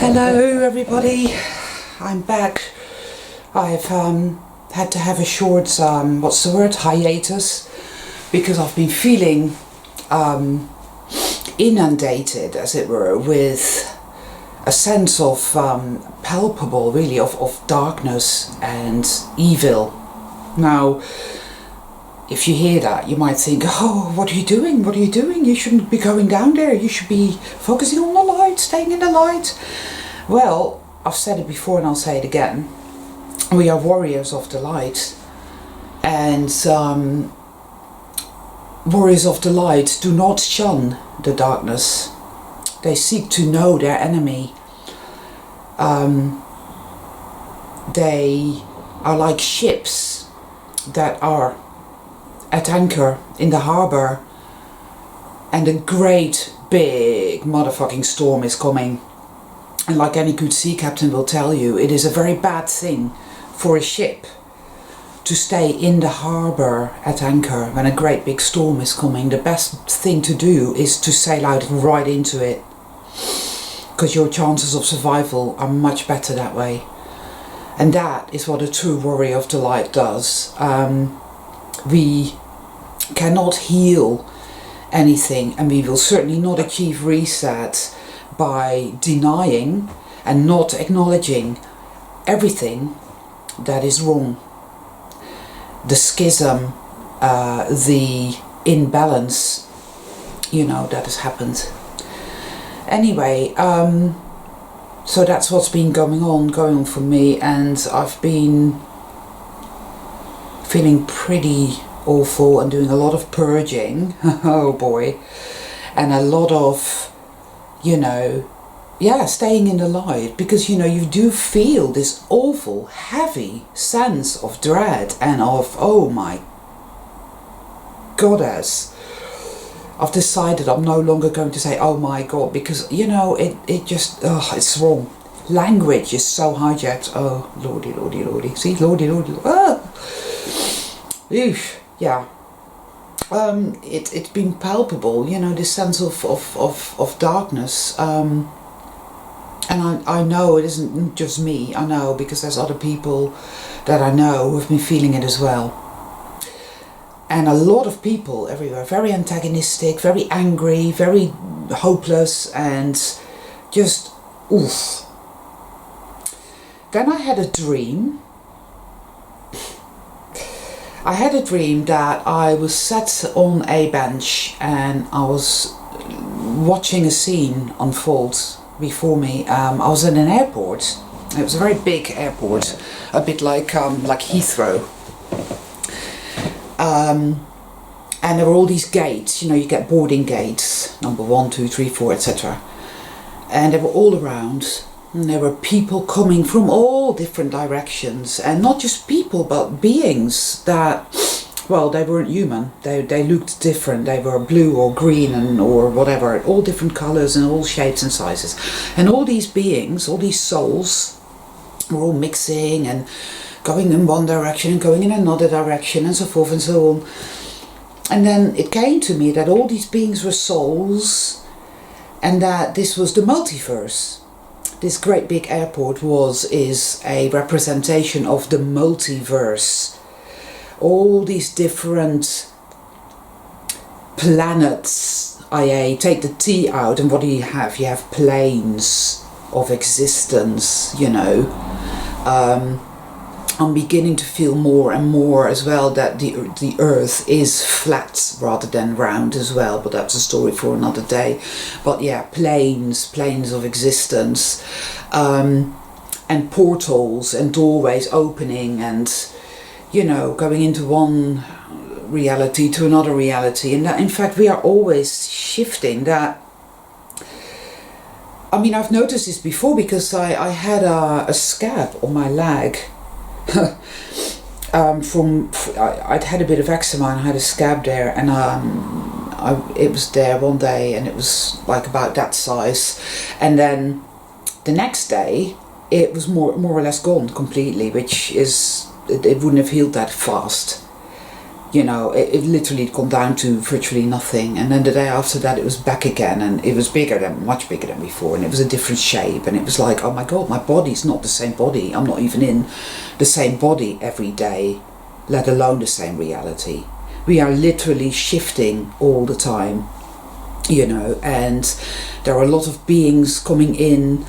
Hello everybody, I'm back. I've had to have a short, hiatus, because I've been feeling inundated, as it were, with a sense of palpable, really, of darkness and evil. Now, if you hear that, you might think, oh, what are you doing? What are you doing? You shouldn't be going down there. You should be focusing on the light, staying in the light. Well, I've said it before and I'll say it again. We are warriors of the light. And warriors of the light do not shun the darkness. They seek to know their enemy. They are like ships that are at anchor in the harbor, and a great big motherfucking storm is coming. And like any good sea captain will tell you, it is a very bad thing for a ship to stay in the harbor at anchor when a great big storm is coming. The best thing to do is to sail out right into it, because your chances of survival are much better that way. And that is what a true warrior of the light does. We cannot heal anything, and we will certainly not achieve reset by denying and not acknowledging everything that is wrong. The schism, the imbalance, that has happened. Anyway, so that's what's been going on for me, and I've been feeling pretty awful and doing a lot of purging. Oh boy. And a lot of, staying in the light, because you do feel this awful heavy sense of dread and of, oh my goddess. I've decided I'm no longer going to say oh my god, because it just, it's wrong. Language is so hijacked. Oh lordy, see, lordy, Oof. Yeah, it's been palpable, this sense of darkness, and I know it isn't just me. I know, because there's other people that I know who have been feeling it as well, and a lot of people everywhere, very antagonistic, very angry, very hopeless, and just oof. Then I had a dream. I had a dream that I was sat on a bench and I was watching a scene unfold before me. I was in an airport. It was a very big airport, a bit like Heathrow. And there were all these gates. You get boarding gates, number 1, 2, 3, 4, etc. And they were all around. And there were people coming from all different directions, and not just people, but beings that, well, they weren't human. They looked different. They were blue or green or whatever, all different colors and all shapes and sizes. And all these beings, all these souls, were all mixing and going in one direction and going in another direction and so forth and so on. And then it came to me that all these beings were souls, and that this was the multiverse. This great big airport is a representation of the multiverse. All these different planets, i.e. take the T out, and what do you have? You have planes of existence, I'm beginning to feel more and more as well that the earth is flat rather than round as well, but that's a story for another day. But yeah, planes of existence, and portals and doorways opening, and going into one reality to another reality. And that, in fact, we are always shifting. That, I mean, I've noticed this before, because I had a scab on my leg. I'd had a bit of eczema and I had a scab there, and it was there one day and it was like about that size, and then the next day it was more or less gone completely, which is, it wouldn't have healed that fast. You know, it literally had gone down to virtually nothing, and then the day after that it was back again, and it was bigger than, much bigger than before, and it was a different shape, and it was like, oh my god, my body's not the same body. I'm not even in the same body every day, let alone the same reality. We are literally shifting all the time, you know, and there are a lot of beings coming in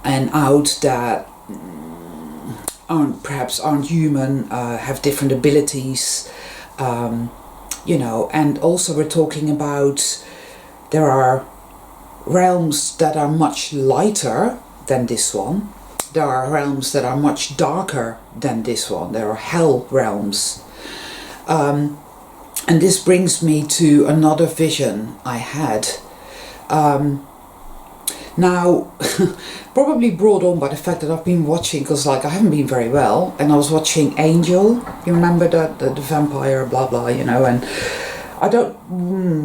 and out that perhaps aren't human, have different abilities. You know, and also we're talking about, there are realms that are much lighter than this one. There are realms that are much darker than this one. There are hell realms. And this brings me to another vision I had. Now, probably brought on by the fact that I've been watching, because like I haven't been very well, and I was watching Angel, you remember the vampire, blah blah, you know, and I don't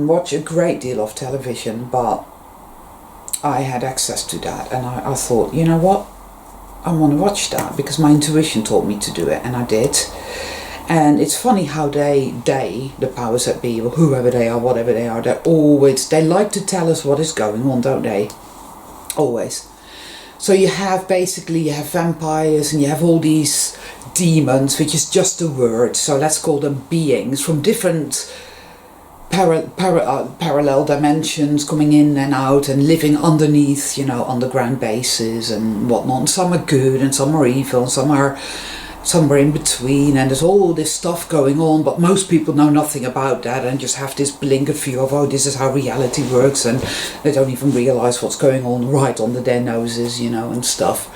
watch a great deal of television, but I had access to that, and I thought, you know what, I want to watch that, because my intuition told me to do it, and I did. And it's funny how they, the powers that be, or whoever they are, whatever they are, they like to tell us what is going on, don't they? Always. So you have vampires, and you have all these demons, which is just a word, so let's call them beings from different parallel dimensions, coming in and out and living underneath, you know, underground bases and whatnot. Some are good and some are evil, and some are somewhere in between, and there's all this stuff going on, but most people know nothing about that and just have this blinkered view of, oh, this is how reality works, and they don't even realize what's going on right under their noses, you know, and stuff.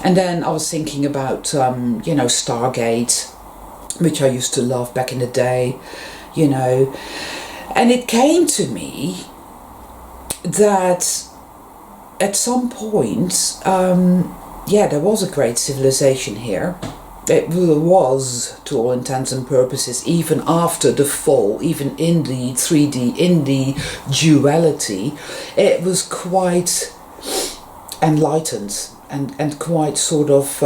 And then I was thinking about you know, Stargate, which I used to love back in the day, you know, and it came to me that at some point, yeah, there was a great civilization here. It was, to all intents and purposes, even after the fall, even in the 3D, in the duality, it was quite enlightened and quite sort of,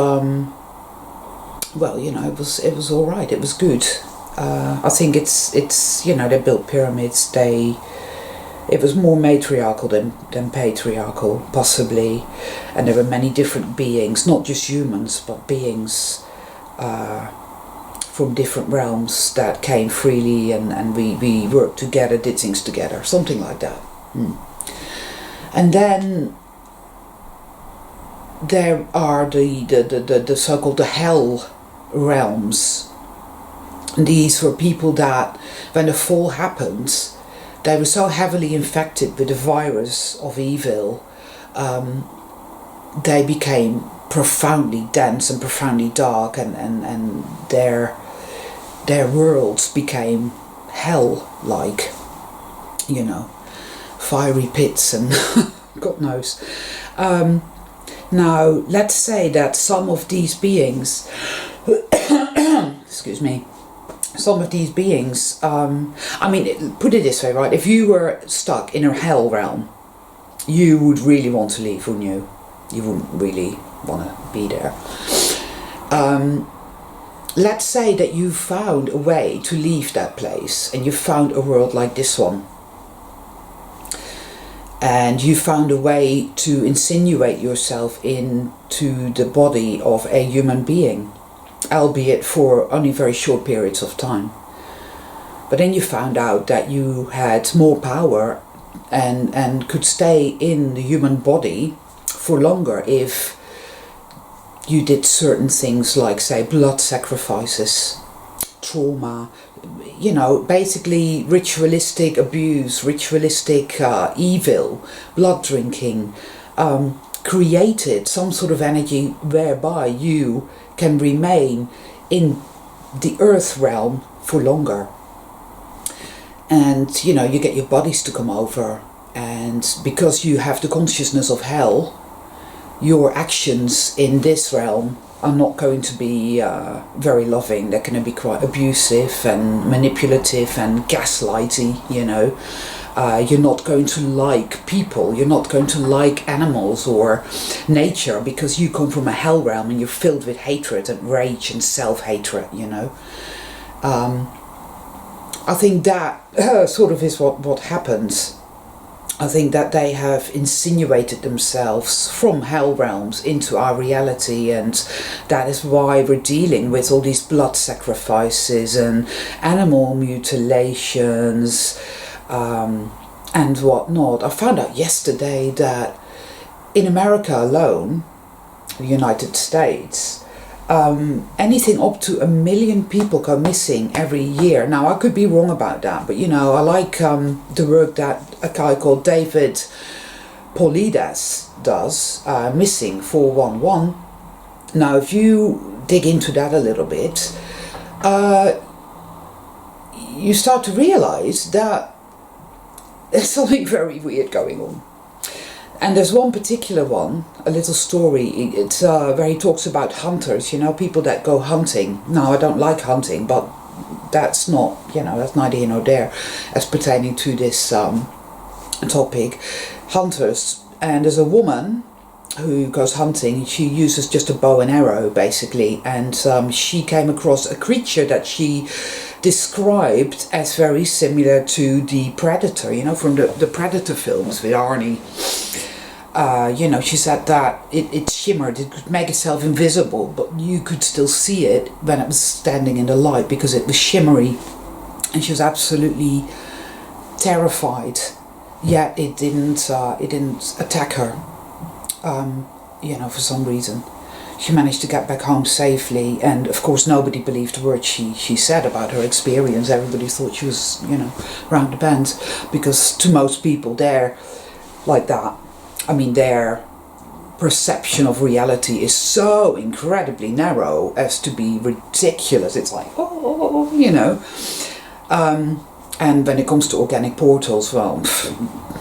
well, you know, it was all right. It was good. I think it's you know, they built pyramids. It was more matriarchal than patriarchal, possibly, and there were many different beings, not just humans, but beings from different realms that came freely, and we worked together, did things together, something like that. And then there are the so-called the hell realms. These were people that, when the fall happened, they were so heavily infected with the virus of evil, they became profoundly dense and profoundly dark, and their worlds became hell-like, you know, fiery pits and God knows. Now, let's say that some of these beings, excuse me, some of these beings, I mean, put it this way, right? If you were stuck in a hell realm, you would really want to leave, wouldn't you? You wouldn't really want to be there. Let's say that you found a way to leave that place, and you found a world like this one, and you found a way to insinuate yourself into the body of a human being, albeit for only very short periods of time. But then you found out that you had more power and could stay in the human body for longer if you did certain things like, say, blood sacrifices, trauma, you know, basically ritualistic abuse, ritualistic evil, blood drinking, created some sort of energy whereby you can remain in the earth realm for longer. And, you know, you get your bodies to come over, and because you have the consciousness of hell, your actions in this realm are not going to be very loving. They're going to be quite abusive and manipulative and gaslighty, you know. You're not going to like people, you're not going to like animals or nature, because you come from a hell realm and you're filled with hatred and rage and self-hatred, you know. I think that sort of is what happens. I think that they have insinuated themselves from hell realms into our reality, and that is why we're dealing with all these blood sacrifices and animal mutilations and whatnot. I found out yesterday that in America alone, the United States, anything up to 1 million people go missing every year. Now, I could be wrong about that, but I like the work that a guy called David Paulides does, Missing 411. Now, if you dig into that a little bit, you start to realize that there's something very weird going on. And there's one particular one, a little story, it's where he talks about hunters, people that go hunting. Now, I don't like hunting, but that's not, that's neither here nor there as pertaining to this topic. Hunters. And there's a woman who goes hunting. She uses just a bow and arrow, basically. And she came across a creature that she described as very similar to the Predator, from the Predator films with Arnie. She said that it shimmered, it could make itself invisible, but you could still see it when it was standing in the light because it was shimmery, and she was absolutely terrified. Yet it didn't attack her, for some reason. She managed to get back home safely, and of course nobody believed the word she said about her experience. Everybody thought she was, round the bend, because to most people they're like that. Their perception of reality is so incredibly narrow as to be ridiculous. It's like, and when it comes to organic portals, well,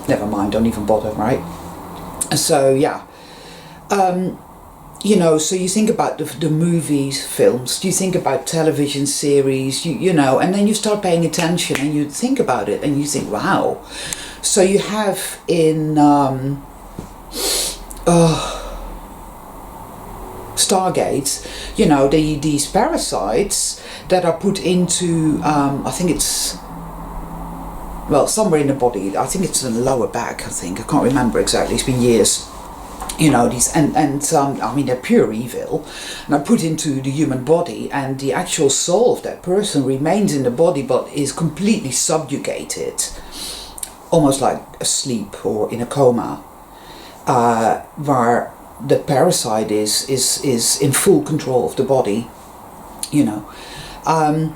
never mind, don't even bother, right? So, yeah. So you think about the movies, films, you think about television series, and then you start paying attention and you think about it and you think, wow. So you have in Stargates, these parasites that are put into, I think it's, somewhere in the body. I think it's in the lower back, I can't remember exactly, it's been years. These, and they're pure evil, and are put into the human body, and the actual soul of that person remains in the body, but is completely subjugated, almost like asleep or in a coma. Where the parasite is in full control of the body, and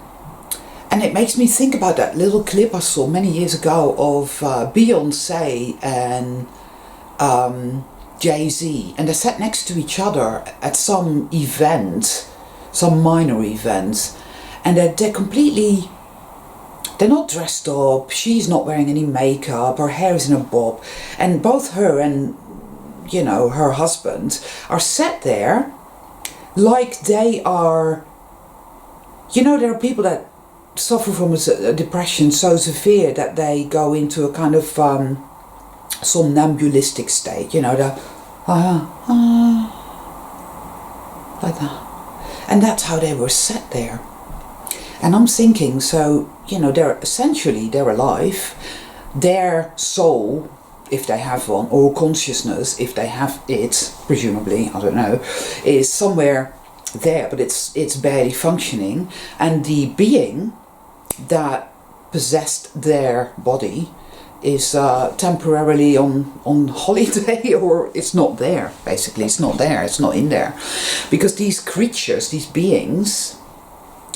it makes me think about that little clip I saw many years ago of Beyonce and Jay-Z, and they sat next to each other at some event, some minor event, and they're completely, they're not dressed up, she's not wearing any makeup, her hair is in a bob, and both her and her husband are sat there like they are, there are people that suffer from a depression so severe that they go into a kind of somnambulistic state, like that. And that's how they were sat there. And I'm thinking, so, they're alive, their soul, if they have one, or consciousness, if they have it, presumably, I don't know, is somewhere there, but it's barely functioning, and the being that possessed their body is temporarily on holiday, or it's not there, basically, it's not there, it's not in there, because these creatures, these beings,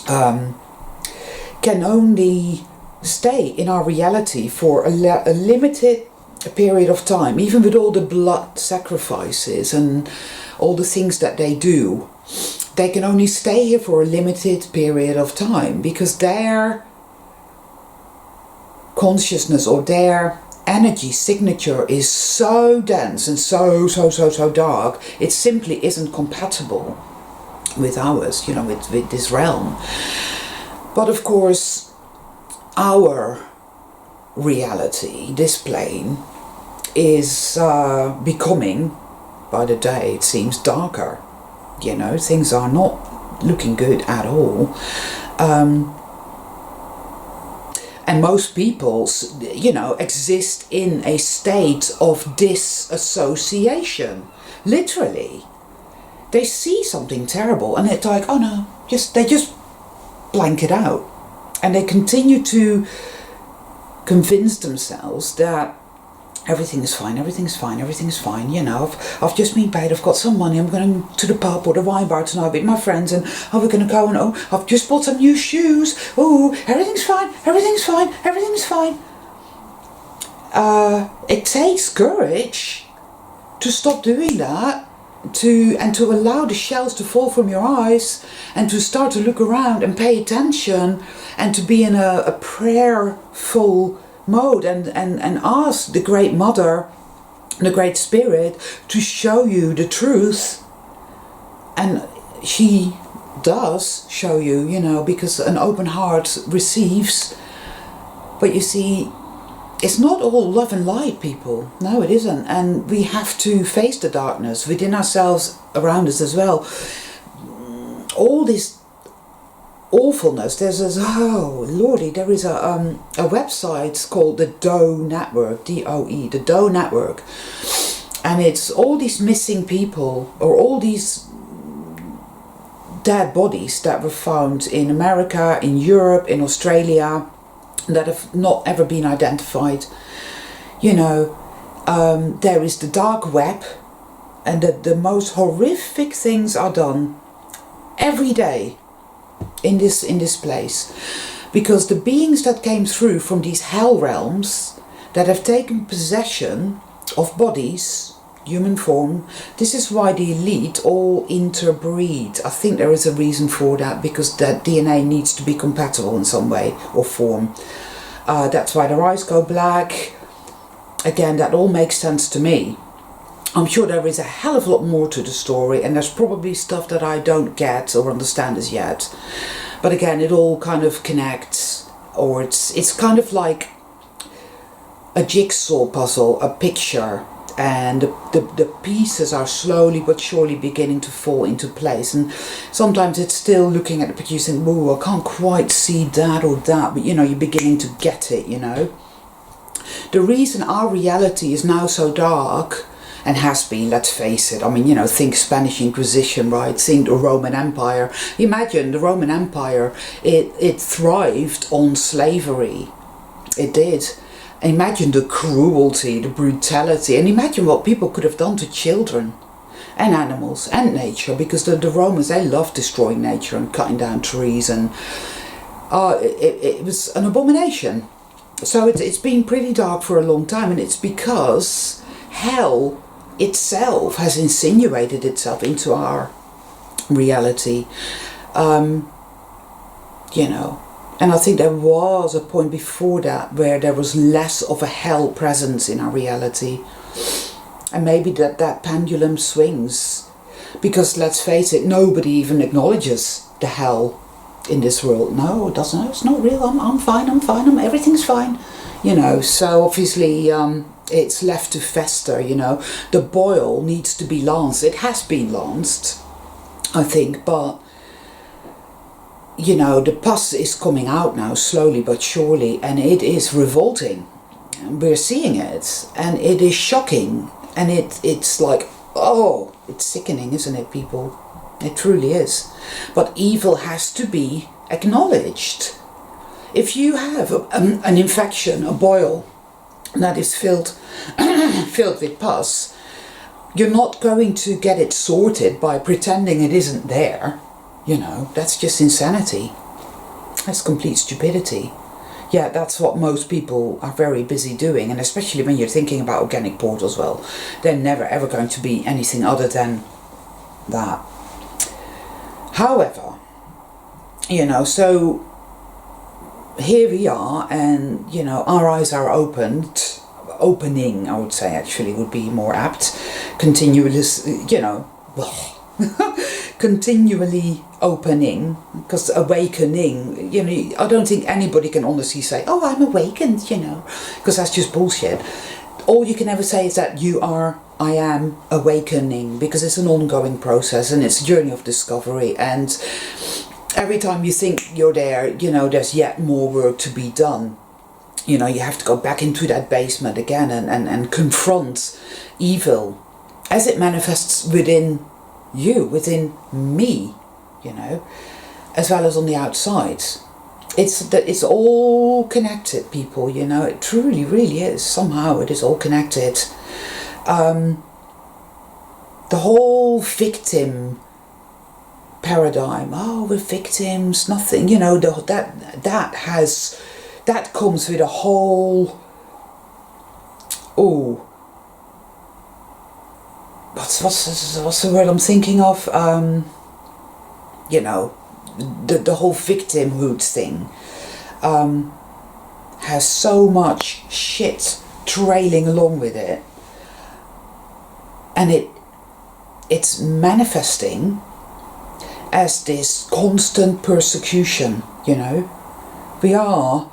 can only stay in our reality for a limited period of time, even with all the blood sacrifices and all the things that they do. They can only stay here for a limited period of time because their consciousness or their energy signature is so dense and so dark, it simply isn't compatible with ours, with this realm. But of course, our reality, this plane, is becoming, by the day it seems, darker. Things are not looking good at all. And most people, you know, exist in a state of disassociation. Literally. They see something terrible and it's like, oh no, they just blank it out. And they continue to convince themselves that everything is fine, you know, I've just been paid, I've got some money, I'm going to the pub or the wine bar tonight with my friends, and we're going to go, and I've just bought some new shoes, everything's fine. It takes courage to stop doing that, to allow the shells to fall from your eyes, and to start to look around and pay attention, and to be in a prayerful mode, and ask the Great Mother, the Great Spirit, to show you the truth. And she does show you, you know, because an open heart receives. But you see, it's not all love and light, people. No, it isn't. And we have to face the darkness within ourselves, around us as well. All this awfulness. There's this, oh lordy, there is a website called the Doe Network, DOE, the Doe Network, and it's all these missing people, or all these dead bodies that were found in America, in Europe, in Australia, that have not ever been identified. You know, there is the dark web, and the most horrific things are done every day in this place, because the beings that came through from these hell realms, that have taken possession of bodies, human form, this is why the elite all interbreed. I think there is a reason for that, because that DNA needs to be compatible in some way or form. That's why their eyes go black. Again, that all makes sense to me. I'm sure there is a hell of a lot more to the story, and there's probably stuff that I don't get or understand as yet. But again, it all kind of connects, or it's kind of like a jigsaw puzzle, a picture, and the pieces are slowly but surely beginning to fall into place. And sometimes it's still looking at the picture, you think, "Ooh, I can't quite see that or that," but you know, you're beginning to get it, you know. The reason our reality is now so dark, and has been, let's face it, I mean, you know, think Spanish Inquisition, right? Think the Roman Empire. Imagine the Roman Empire, it thrived on slavery. It did. Imagine the cruelty, the brutality, and imagine what people could have done to children and animals and nature, because the Romans, they loved destroying nature and cutting down trees, and it was an abomination. So it's been pretty dark for a long time, and it's because hell itself has insinuated itself into our reality, you know. And I think there was a point before that where there was less of a hell presence in our reality, and maybe that pendulum swings, because let's face it, nobody even acknowledges the hell in this world. No, it doesn't. It's not real. I'm fine. Everything's fine, you know. So obviously it's left to fester, you know. The boil needs to be lanced. It has been lanced, I think, but you know, the pus is coming out now, slowly but surely, and it is revolting. We're seeing it, and it is shocking, and it's like, oh, it's sickening, isn't it, people? It truly is. But evil has to be acknowledged. If you have an infection, a boil that is filled with pus, you're not going to get it sorted by pretending it isn't there. You know, that's just insanity. That's complete stupidity. Yeah, that's what most people are very busy doing, and especially when you're thinking about organic portals, well, they're never ever going to be anything other than that. However, you know, so here we are, and you know, our eyes are opening, I would say, actually would be more apt, continuously, you know, continually opening, because awakening, you know, I don't think anybody can honestly say, oh, I'm awakened, you know, because that's just bullshit. All you can ever say is that I am awakening, because it's an ongoing process, and it's a journey of discovery, and every time you think you're there, you know, there's yet more work to be done. you know, you have to go back into that basement again and confront evil as it manifests within you, within me, you know, as well as on the outside. It's all connected, people, you know, it truly, really is. Somehow it is all connected. The whole victim paradigm, oh, we're victims, nothing, you know, that comes with a whole, oh, what's the word I'm thinking of? You know, the whole victimhood thing has so much shit trailing along with it, and it's manifesting as this constant persecution, you know. We are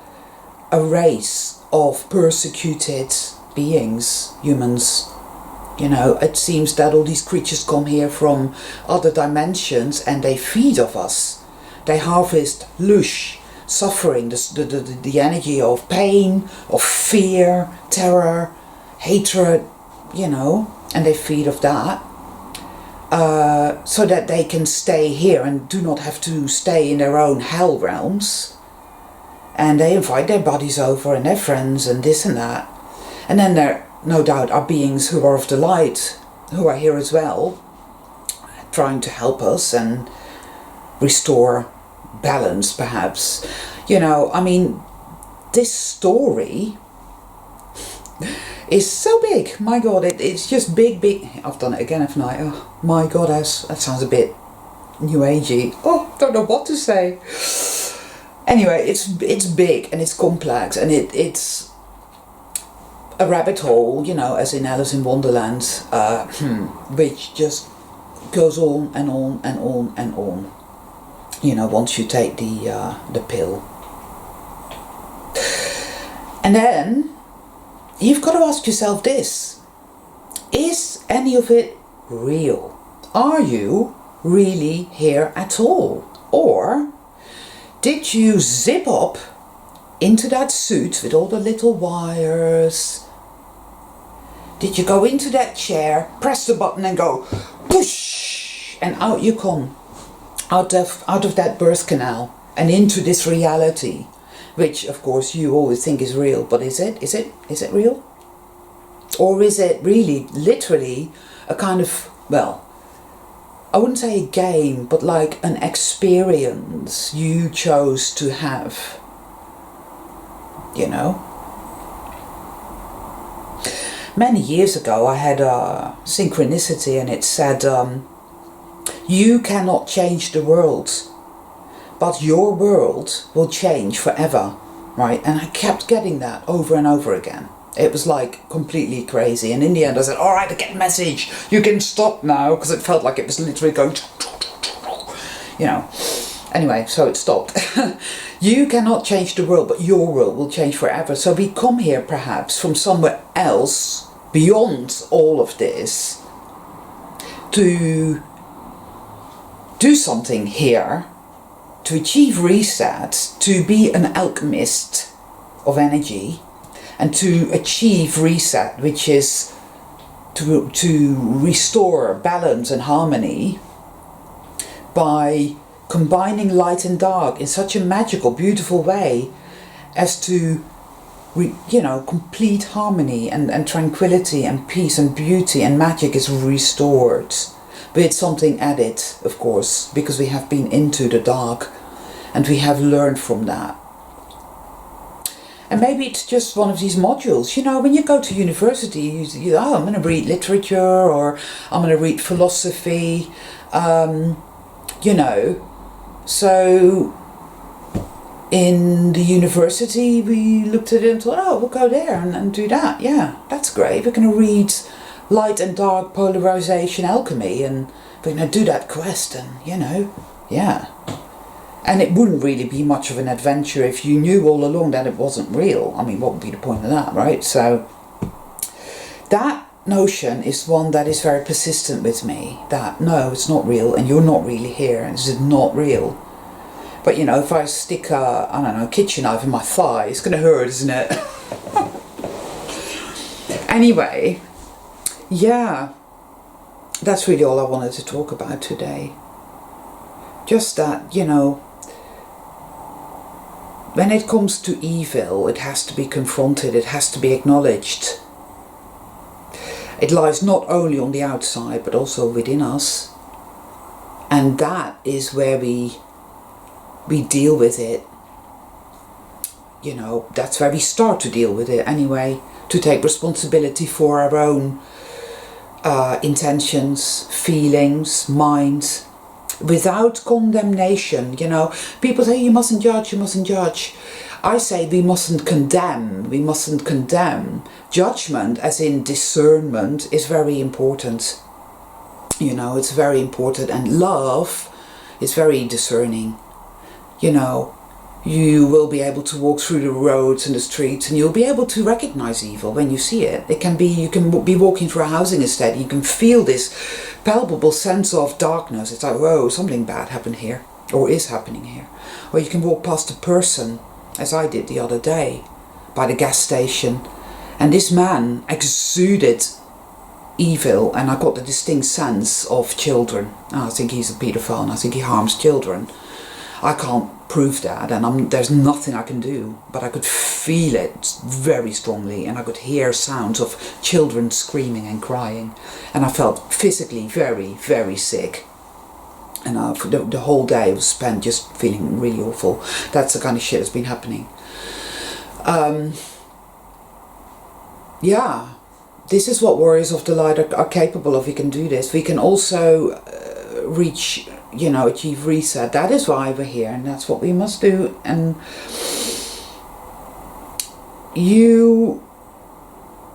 a race of persecuted beings, humans. You know, it seems that all these creatures come here from other dimensions and they feed off us. They harvest lush, suffering, the energy of pain, of fear, terror, hatred, you know, and they feed off that. So that they can stay here and do not have to stay in their own hell realms. And they invite their buddies over and their friends and this and that. And then there, no doubt, are beings who are of the light, who are here as well, trying to help us and restore balance, perhaps. You know, I mean, this story is so big. My God, it's just big. I've done it again, haven't I? Oh, my God, that sounds a bit new agey. Oh, don't know what to say. Anyway, it's big and it's complex and it's a rabbit hole, you know, as in Alice in Wonderland, which just goes on and on and on and on. You know, once you take the pill, and then you've got to ask yourself this: is any of it real? Are you really here at all, or did you zip up into that suit with all the little wires? Did you go into that chair, press the button and go whoosh, and out you come, out of that birth canal and into this reality, which of course you always think is real, but is it real? Or is it really literally a kind of, well, I wouldn't say a game, but like an experience you chose to have, you know? Many years ago I had a synchronicity and it said, you cannot change the world, but your world will change forever, right? And I kept getting that over and over again. It was like completely crazy. And in the end I said, all right, I get the message. You can stop now, because it felt like it was literally going, you know. Anyway, so it stopped. You cannot change the world, but your world will change forever. So we come here perhaps from somewhere else, beyond all of this, to do something here, to achieve reset, to be an alchemist of energy, and to achieve reset, which is to restore balance and harmony by combining light and dark in such a magical, beautiful way as to, you know, complete harmony and tranquility and peace and beauty, and magic is restored. With something added, of course, because we have been into the dark and we have learned from that. And maybe it's just one of these modules. You know, when you go to university, you I'm going to read literature, or I'm going to read philosophy, you know. So in the university, we looked at it and thought, oh, we'll go there and do that. Yeah, that's great. We're going to read light and dark polarization alchemy, and we're going to do that quest, and, you know, yeah. And it wouldn't really be much of an adventure if you knew all along that it wasn't real. I mean, what would be the point of that, right? So that notion is one that is very persistent with me, that no, it's not real, and you're not really here, and this is not real. But you know, if I stick a, I don't know, kitchen knife in my thigh, it's going to hurt, isn't it? Anyway, yeah, that's really all I wanted to talk about today. Just that, you know, when it comes to evil, it has to be confronted, it has to be acknowledged. It lies not only on the outside, but also within us. And that is where we deal with it. You know, that's where we start to deal with it anyway. To take responsibility for our own intentions, feelings, mind, without condemnation. You know, people say you mustn't judge, you mustn't judge. I say we mustn't condemn, we mustn't condemn. Judgment, as in discernment, is very important. You know, it's very important, and love is very discerning. You know, you will be able to walk through the roads and the streets, and you'll be able to recognize evil when you see it. It can be, you can be walking through a housing estate, and you can feel this palpable sense of darkness. It's like, whoa, something bad happened here, or is happening here. Or you can walk past a person, as I did the other day, by the gas station, and this man exuded evil, and I got the distinct sense of children. I think he's a paedophile, and I think he harms children. I can't prove that, and there's nothing I can do, but I could feel it very strongly, and I could hear sounds of children screaming and crying, and I felt physically very, very sick. And the whole day was spent just feeling really awful. That's the kind of shit that's been happening. Yeah, this is what warriors of the light are capable of. We can do this. We can also reach, you know, achieve reset. That is why we're here, and that's what we must do. And you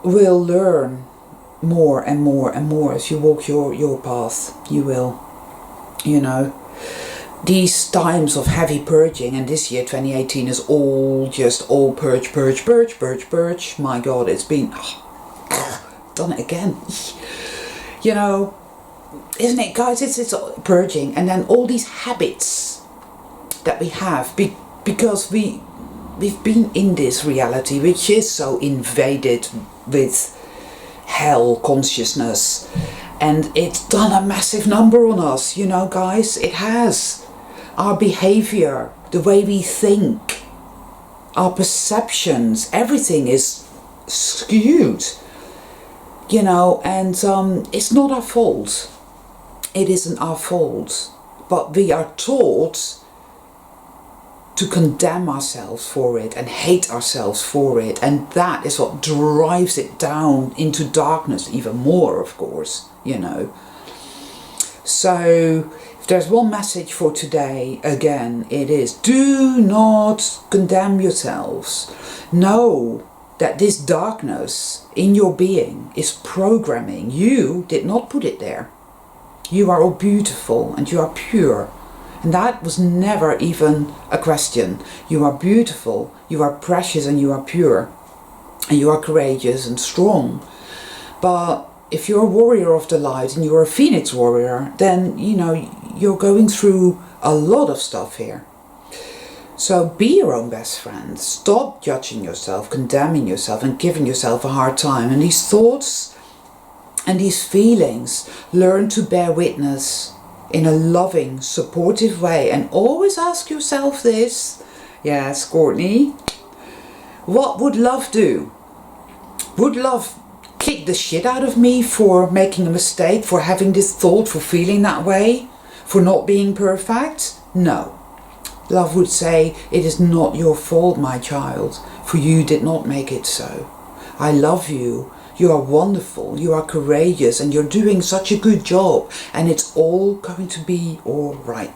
will learn more and more and more as you walk your path. You will. You know, these times of heavy purging, and this year 2018 is all purge. My God, it's been done it again. You know, isn't it, guys? It's purging, and then all these habits that we have because we've been in this reality which is so invaded with hell consciousness. And it's done a massive number on us, you know, guys. It has. Our behavior, the way we think, our perceptions, everything is skewed, you know, and it's not our fault. It isn't our fault. But we are taught to condemn ourselves for it and hate ourselves for it. And that is what drives it down into darkness even more, of course. You know, so if there's one message for today, again, it is do not condemn yourselves. Know that this darkness in your being is programming. You did not put it there. You are all beautiful and you are pure, and that was never even a question. You are beautiful, you are precious, and you are pure, and you are courageous and strong. But if you're a warrior of the light and you're a phoenix warrior, then, you know, you're going through a lot of stuff here. So be your own best friend. Stop judging yourself, condemning yourself, and giving yourself a hard time. And these thoughts and these feelings, learn to bear witness in a loving, supportive way. And always ask yourself this. Yes, Courtney. What would love do? Would love kick the shit out of me for making a mistake, for having this thought, for feeling that way, for not being perfect? No. Love would say, it is not your fault, my child, for you did not make it so. I love you. You are wonderful. You are courageous, and you're doing such a good job, and it's all going to be all right.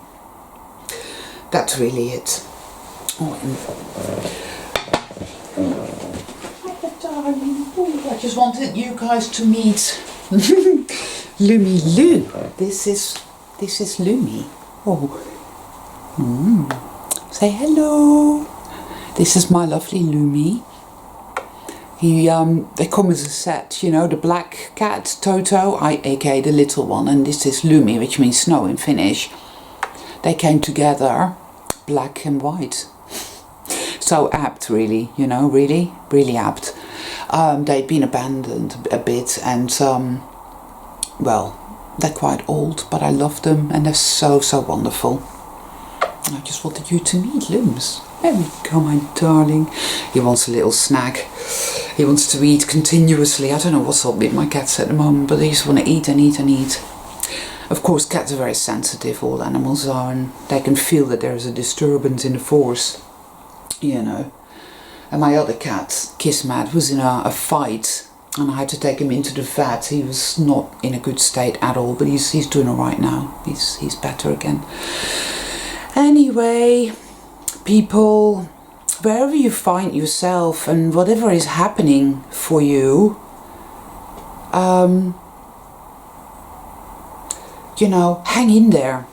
That's really it. I just wanted you guys to meet Lumi Lou. This is Lumi. Oh, say hello. This is my lovely Lumi. They come as a set, you know, the black cat Toto, aka the little one, and this is Lumi, which means snow in Finnish. They came together black and white. So apt, really, you know, really, really apt. They'd been abandoned a bit, and well, they're quite old, but I love them, and they're so, so wonderful. I just wanted you to meet Looms. There we go, my darling. He wants a little snack. He wants to eat continuously. I don't know what's up with my cats at the moment, but they just want to eat and eat and eat. Of course, cats are very sensitive, all animals are, and they can feel that there's a disturbance in the force, you know. And my other cat, Kismet, was in a fight, and I had to take him into the vet. He was not in a good state at all, but he's doing all right now. He's better again. Anyway, people, wherever you find yourself and whatever is happening for you, you know, hang in there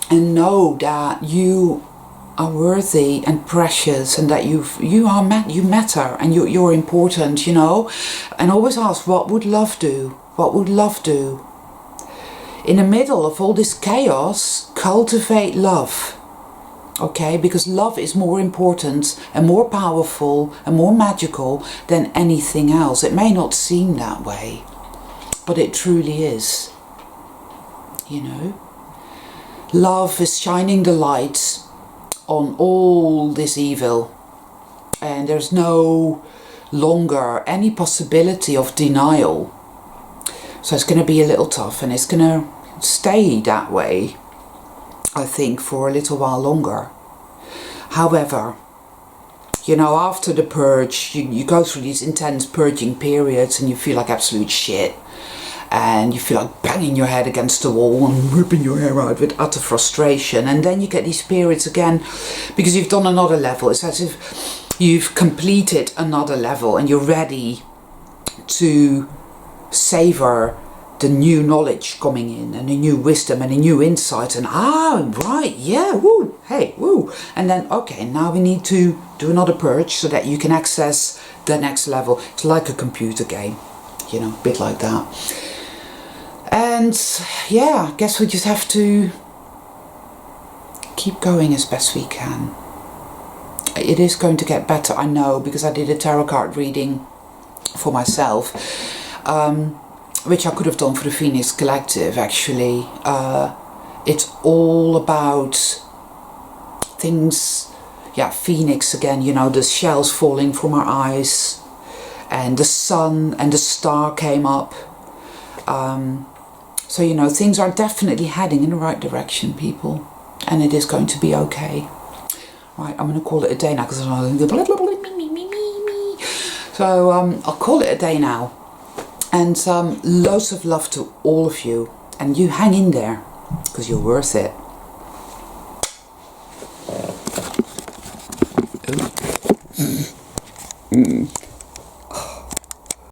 and know that you are worthy and precious, and that you matter, and you're important, you know. And always ask, what would love do? What would love do? In the middle of all this chaos, cultivate love. Okay, because love is more important and more powerful and more magical than anything else. It may not seem that way, but it truly is. You know, love is shining the light on all this evil, and there's no longer any possibility of denial. So it's going to be a little tough, and it's going to stay that way, I think, for a little while longer. However, you know, after the purge, you go through these intense purging periods, and you feel like absolute shit. And you feel like banging your head against the wall and ripping your hair out with utter frustration. And then you get these periods again because you've done another level. It's as if you've completed another level and you're ready to savor the new knowledge coming in, and the new wisdom and the new insight. And right, yeah, woo, hey, woo. And then, okay, now we need to do another purge so that you can access the next level. It's like a computer game, you know, a bit like that. And yeah, I guess we just have to keep going as best we can. It is going to get better, I know, because I did a tarot card reading for myself, which I could have done for the Phoenix Collective, actually. It's all about things, yeah, Phoenix again, you know, the shells falling from our eyes, and the sun and the star came up. So, you know, things are definitely heading in the right direction, people. And it is going to be okay. Right, I'm going to call it a day now, because so I'll call it a day now. And loads of love to all of you. And you hang in there, because you're worth it. Ooh.